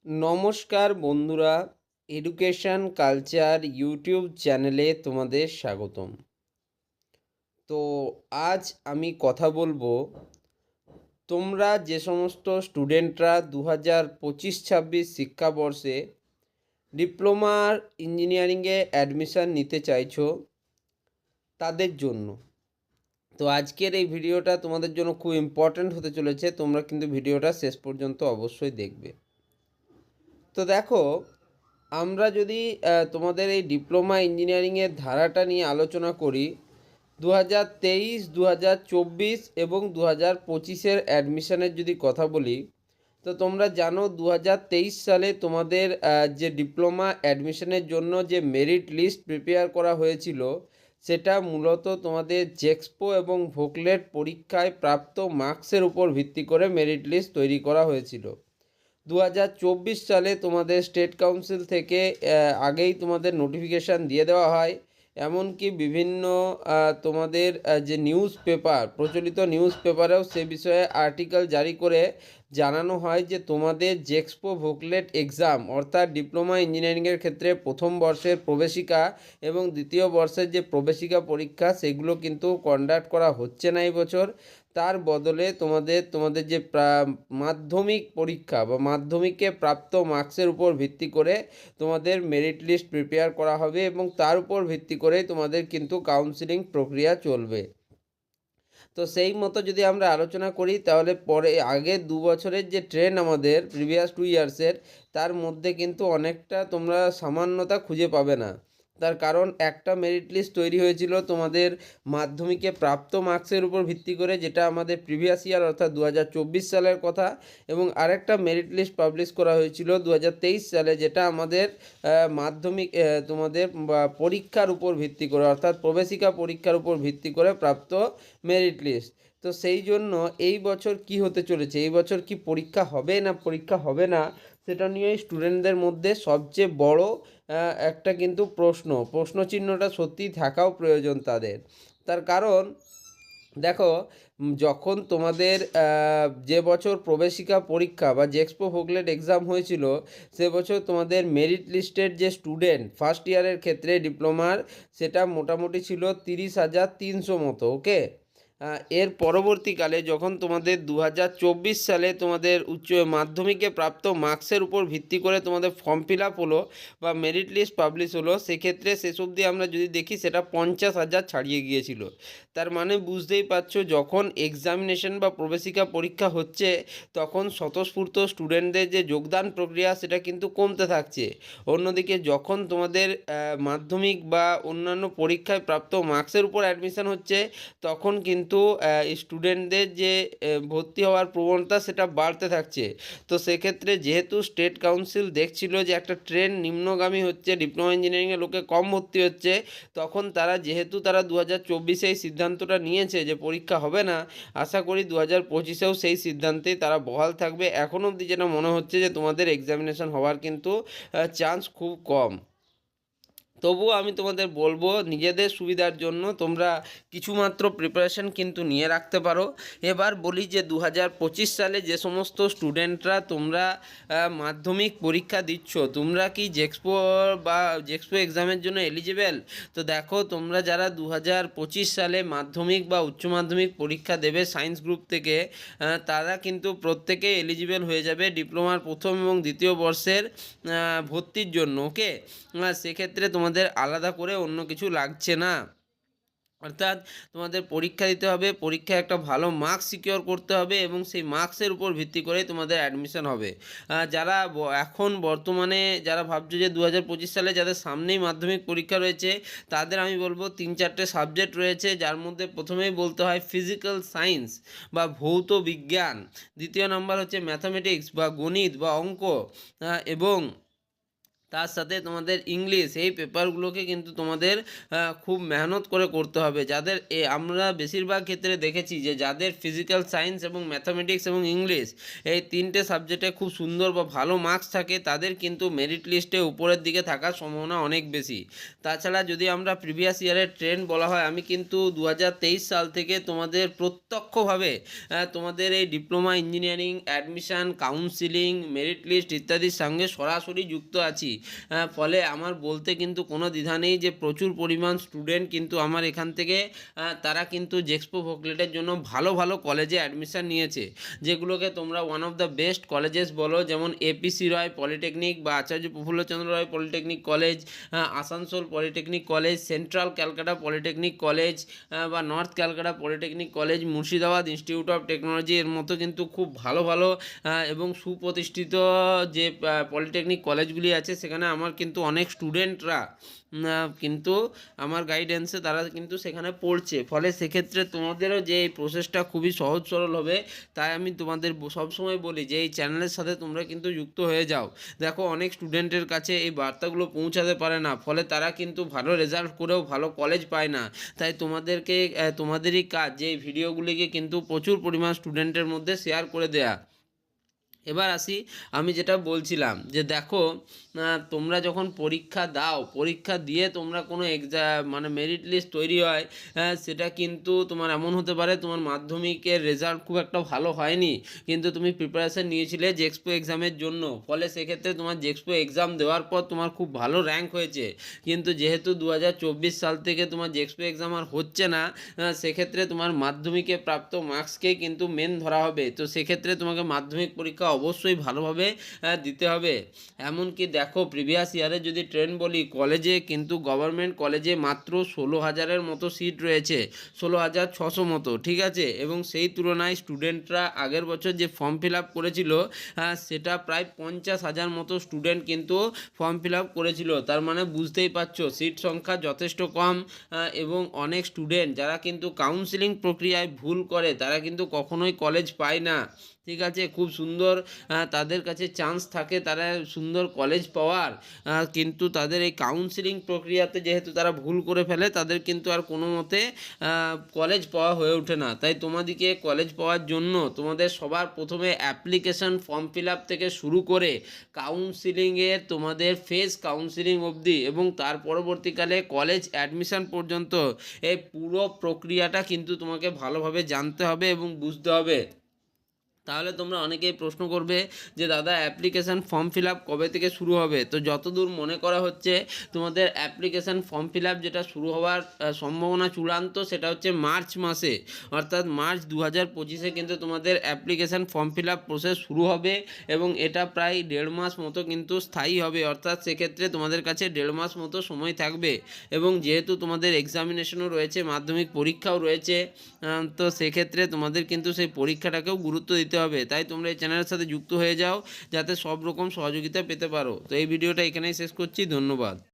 নমস্কার বন্ধুরা, education culture YouTube চ্যানেলে তোমাদের স্বাগতম। তো আজ আমি কথা বলবো, তোমরা যে সমস্ত স্টুডেন্টরা 2025-26 শিক্ষাবর্ষে ডিপ্লোমার ইঞ্জিনিয়ারিংয়ে অ্যাডমিশান নিতে চাইছো তাদের জন্য। তো আজকের এই ভিডিওটা তোমাদের জন্য খুব ইম্পর্ট্যান্ট হতে চলেছে, তোমরা কিন্তু ভিডিওটা শেষ পর্যন্ত অবশ্যই দেখবে। তো দেখো, আমরা যদি তোমাদের এই ডিপ্লোমা ইঞ্জিনিয়ারিংয়ের ধারাটা নিয়ে আলোচনা করি, 2023, 2024 এবং 2025-এর অ্যাডমিশানের যদি কথা বলি, তো তোমরা জানো 2023 সালে তোমাদের যে ডিপ্লোমা অ্যাডমিশনের জন্য যে মেরিট লিস্ট প্রিপেয়ার করা হয়েছিল, সেটা মূলত তোমাদের জেক্সপো এবং ভোকলেট পরীক্ষায় প্রাপ্ত মার্কসের উপর ভিত্তি করে মেরিট লিস্ট তৈরি করা হয়েছিল। 2024 সালে তোমাদের স্টেট কাউন্সিল থেকে আগেই তোমাদের নোটিফিকেশান দিয়ে দেওয়া হয়। এমনকি বিভিন্ন তোমাদের যে নিউজ পেপার, প্রচলিত নিউজ পেপারেও সে বিষয়ে আর্টিকেল জারি করে জানানো হয় যে তোমাদের জেক্সপো ভোকলেট এক্সাম, অর্থাৎ ডিপ্লোমা ইঞ্জিনিয়ারিংয়ের ক্ষেত্রে প্রথম বর্ষের প্রবেশিকা এবং দ্বিতীয় বর্ষের যে প্রবেশিকা পরীক্ষা, সেগুলো কিন্তু কন্ডাক্ট করা হচ্ছে না এই বছর। তার বদলে তোমাদের যে মাধ্যমিক পরীক্ষা বা মাধ্যমিকে প্রাপ্ত মার্কসের উপর ভিত্তি করে তোমাদের মেরিট লিস্ট প্রিপেয়ার করা হবে এবং তার উপর ভিত্তি করেই তোমাদের কিন্তু কাউন্সিলিং প্রক্রিয়া চলবে। তো সেই মতো যদি আমরা আলোচনা করি, তাহলে পরে আগের 2 বছরের যে ট্রেন্ড আমাদের প্রিভিয়াস 2 ইয়ার্সের, তার মধ্যে কিন্তু অনেকটা তোমরা সামান্যতা খুঁজে পাবে না। তার কারণ একটা মেরিট লিস্ট তৈরি হয়েছিল তোমাদের মাধ্যমিকে প্রাপ্ত মার্কসের উপর ভিত্তি করে, যেটা আমাদের প্রিভিয়াস ইয়ার অর্থাৎ 2024 সালের কথা, এবং আরেকটা মেরিট লিস্ট পাবলিশ করা হয়েছিল 2023 সালে, যেটা আমাদের মাধ্যমিক তোমাদের পরীক্ষার উপর ভিত্তি করে, অর্থাৎ প্রবেশিকা পরীক্ষার উপর ভিত্তি করে প্রাপ্ত মেরিট লিস্ট। তো সেই জন্য এই বছর কি হতে চলেছে, এই বছর কি পরীক্ষা হবে না পরীক্ষা হবে না, সেটা নিয়ে স্টুডেন্টদের মধ্যে সবচেয়ে বড় একটা কিন্তু প্রশ্নচিহ্নটা সত্যিই থাকাও প্রয়োজন তাদের। তার কারণ দেখো, যখন তোমাদের যে বছর প্রবেশিকা পরীক্ষা বা জেক্সপো ভোকলেট এক্সাম হয়েছিল, সে বছর তোমাদের মেরিট লিস্টের যে স্টুডেন্ট ফার্স্ট ইয়ারের ক্ষেত্রে ডিপ্লোমার, সেটা মোটামুটি ছিল 30,300 মতো। ওকে, এর পরবর্তীকালে যখন তোমাদের 2024 সালে তোমাদের উচ্চ মাধ্যমিকে প্রাপ্ত মার্কসের উপর ভিত্তি করে তোমাদের ফর্ম ফিল আপ হলো বা মেরিট লিস্ট পাবলিশ হলো, সেক্ষেত্রে শেষ অবধি আমরা যদি দেখি সেটা 50,000 ছাড়িয়ে গিয়েছিল। তার মানে বুঝতেই পারছো, যখন এক্সামিনেশন বা প্রবেশিকা পরীক্ষা হচ্ছে, তখন স্বতঃস্ফূর্ত স্টুডেন্টদের যে যোগদান প্রক্রিয়া, সেটা কিন্তু কমতে থাকছে। অন্যদিকে যখন তোমাদের মাধ্যমিক বা অন্যান্য পরীক্ষায় প্রাপ্ত মার্কসের উপর অ্যাডমিশন হচ্ছে, তখন কিন্তু স্টুডেন্টদের যে ভর্তি হওয়ার প্রবণতা, সেটা বাড়তে থাকছে। তো সেক্ষেত্রে যেহেতু স্টেট কাউন্সিল দেখছিল যে একটা ট্রেন্ড নিম্নগামী হচ্ছে, ডিপ্লোমা ইঞ্জিনিয়ারিংয়ে লোকে কম ভর্তি হচ্ছে, তখন তারা 2024-এ এই সিদ্ধান্তটা নিয়েছে যে পরীক্ষা হবে না। আশা করি 2025-এও সেই সিদ্ধান্তেই তারা বহাল থাকবে। এখন অবধি যেটা মনে হচ্ছে যে তোমাদের এক্সামিনেশন হওয়ার কিন্তু চান্স খুব কম। তবুও আমি তোমাদের বলবো, নিজেদের সুবিধার জন্য তোমরা কিছুমাত্র প্রিপারেশন কিন্তু নিয়ে রাখতে পারো। এবার বলি যে 2025 সালে যে সমস্ত স্টুডেন্টরা তোমরা মাধ্যমিক পরীক্ষা দিচ্ছ, তোমরা কি জেক্সপো এক্সামের জন্য এলিজিবেল? তো দেখো, তোমরা যারা 2025 সালে মাধ্যমিক বা উচ্চ মাধ্যমিক পরীক্ষা দেবে সায়েন্স গ্রুপ থেকে, তারা কিন্তু প্রত্যেকে এলিজিবেল হয়ে যাবে ডিপ্লোমার প্রথম এবং দ্বিতীয় বর্ষের ভর্তির জন্য। ওকে, সেক্ষেত্রে তোমাদের আলাদা করে অন্য কিছু লাগছে না। অর্থাৎ তোমাদের পরীক্ষা দিতে হবে, পরীক্ষায় একটা ভালো মার্কস সিকিওর করতে হবে এবং সেই মার্কসের উপর ভিত্তি করে তোমাদের অ্যাডমিশন হবে। যারা এখন বর্তমানে যারা ভাবছো যে 2025 সালে যাদের সামনেই মাধ্যমিক পরীক্ষা রয়েছে, তাদের আমি বলবো 3-4টে সাবজেক্ট রয়েছে, যার মধ্যে প্রথমেই বলতে হয় ফিজিক্যাল সায়েন্স বা ভৌত বিজ্ঞান, দ্বিতীয় নম্বর হচ্ছে ম্যাথামেটিক্স বা গণিত বা অঙ্ক, এবং তার সাথে তোমাদের ইংলিশ, এই পেপারগুলোকে কিন্তু তোমাদের খুব মেহনত করে করতে হবে। যাদের আমরা বেশিরভাগ ক্ষেত্রে দেখেছি যে যাদের ফিজিক্যাল সায়েন্স এবং ম্যাথামেটিক্স এবং ইংলিশ এই 3টে সাবজেক্টে খুব সুন্দর বা ভালো মার্কস থাকে, তাদের কিন্তু মেরিট লিস্টে উপরের দিকে থাকার সম্ভাবনা অনেক বেশি। তাছাড়া যদি আমরা প্রিভিয়াস ইয়ারের ট্রেন্ড বলা হয়, আমি কিন্তু 2023 সাল থেকে তোমাদের প্রত্যক্ষভাবে তোমাদের এই diploma engineering admission, counselling, merit list ইত্যাদির সঙ্গে সরাসরি যুক্ত আছি। ফলে আমার বলতে কিন্তু কোনো দ্বিধা নেই যে প্রচুর পরিমাণ স্টুডেন্ট কিন্তু আমার এখান থেকে তারা কিন্তু জেক্সপো ভোকলেটের জন্য ভালো ভালো কলেজে অ্যাডমিশান নিয়েছে, যেগুলোকে তোমরা one of the best colleges বলো, যেমন এপিসি রয় পলিটেকনিক বা Acharya Prafullachandra Ray polytechnic college, Asansol polytechnic college, central Calcutta polytechnic college বা north Calcutta polytechnic college, Murshidabad institute of technology, এর মতো কিন্তু খুব ভালো ভালো এবং সুপ্রতিষ্ঠিত যে পলিটেকনিক কলেজগুলি আছে, সেখানে আমার কিন্তু অনেক স্টুডেন্টরা কিন্তু আমার গাইডেন্সে তারা কিন্তু সেখানে পড়ছে। ফলে সেক্ষেত্রে তোমাদেরও যে এই প্রসেসটা খুবই সহজ সরল হবে। তাই আমি তোমাদের সবসময় বলি যে এই চ্যানেলের সাথে তোমরা কিন্তু যুক্ত হয়ে যাও। দেখো, অনেক স্টুডেন্টের কাছে এই বার্তাগুলো পৌঁছাতে পারে না, ফলে তারা কিন্তু ভালো রেজাল্ট করেও ভালো কলেজ পায় না। তাই তোমাদেরই কাজ যে এই ভিডিওগুলিকে কিন্তু প্রচুর পরিমাণ স্টুডেন্টের মধ্যে শেয়ার করে দেয়া। এবার আসি, আমি যেটা বলছিলাম যে দেখো, তোমরা যখন পরীক্ষা দাও, পরীক্ষা দিয়ে তোমরা কোনো মানে মেরিট লিস্ট তৈরি হয়, সেটা কিন্তু তোমার এমন হতে পারে তোমার মাধ্যমিকের রেজাল্ট খুব একটা ভালো হয়নি, কিন্তু তুমি প্রিপারেশান নিয়েছিলে জেক্সপো এক্সামের জন্য। ফলে সেক্ষেত্রে তোমার জেক্সপো এক্সাম দেওয়ার পর তোমার খুব ভালো র্যাঙ্ক হয়েছে, কিন্তু যেহেতু 2024 সাল থেকে তোমার জেক্সপো এক্সাম আর হচ্ছে না, সেক্ষেত্রে তোমার মাধ্যমিকে প্রাপ্ত মার্কসকেই কিন্তু মেন ধরা হবে। তো সেক্ষেত্রে তোমাকে মাধ্যমিক পরীক্ষা অবশ্যই ভালোভাবে দিতে হবে। এমনকি দেখো, প্রিভিয়াস ইয়ারে যদি ট্রেন্ড বলি, কলেজে কিন্তু গভর্নমেন্ট কলেজে মাত্র 16,000-এর মতো সিট রয়েছে, 16,600 মতো, ঠিক আছে। এবং সেই তুলনায় স্টুডেন্টরা আগের বছর যে ফর্ম ফিল আপ করেছিল, সেটা প্রায় 50,000 মতো স্টুডেন্ট কিন্তু ফর্ম ফিল আপ করেছিল। তার মানে বুঝতেই পারছো সিট সংখ্যা যথেষ্ট কম। এবং অনেক স্টুডেন্ট যারা কিন্তু কাউন্সিলিং প্রক্রিয়ায় ভুল করে, তারা কিন্তু কখনোই কলেজ পায় না, ঠিক আছে। খুব সুন্দর তাদের কাছে চান্স থাকে তারা সুন্দর কলেজ পাওয়ার, কিন্তু তাদের এই কাউন্সিলিং প্রক্রিয়াতে যেহেতু তারা ভুল করে ফেলে, তাদের কিন্তু আর কোনো মতে কলেজ পাওয়া হয়ে ওঠে না। তাই তোমাদেরকে কলেজ পাওয়ার জন্য তোমাদের সবার প্রথমে অ্যাপ্লিকেশন ফর্ম ফিল আপ থেকে শুরু করে কাউন্সিলিংয়ের তোমাদের ফেস কাউন্সিলিং অবধি এবং তার পরবর্তীকালে কলেজ অ্যাডমিশন পর্যন্ত এই পুরো প্রক্রিয়াটা কিন্তু তোমাকে ভালোভাবে জানতে হবে এবং বুঝতে হবে। তাহলে তোমরা অনেকেই প্রশ্ন করবে যে দাদা, অ্যাপ্লিকেশান ফর্ম ফিল আপ কবে থেকে শুরু হবে? তো যতদূর মনে করা হচ্ছে তোমাদের অ্যাপ্লিকেশান ফর্ম ফিল আপ যেটা শুরু হওয়ার সম্ভাবনা চূড়ান্ত, সেটা হচ্ছে মার্চ মাসে, অর্থাৎ মার্চ 2025-এ কিন্তু তোমাদের application form fill up process শুরু হবে এবং এটা প্রায় 1.5 মাস মতো কিন্তু স্থায়ী হবে। অর্থাৎ সেক্ষেত্রে তোমাদের কাছে 1.5 মাস মতো সময় থাকবে এবং যেহেতু তোমাদের এক্সামিনেশনও রয়েছে, মাধ্যমিক পরীক্ষাও রয়েছে, তো সেক্ষেত্রে তোমাদের কিন্তু সেই পরীক্ষাটাকেও গুরুত্ব দিতে হবে। তাই তোমরা এই চ্যানেলের সাথে যুক্ত হয়ে যাও যাতে সব রকম সহযোগিতা পেতে পারো। তো এই ভিডিওটা এখানেই শেষ করছি, ধন্যবাদ।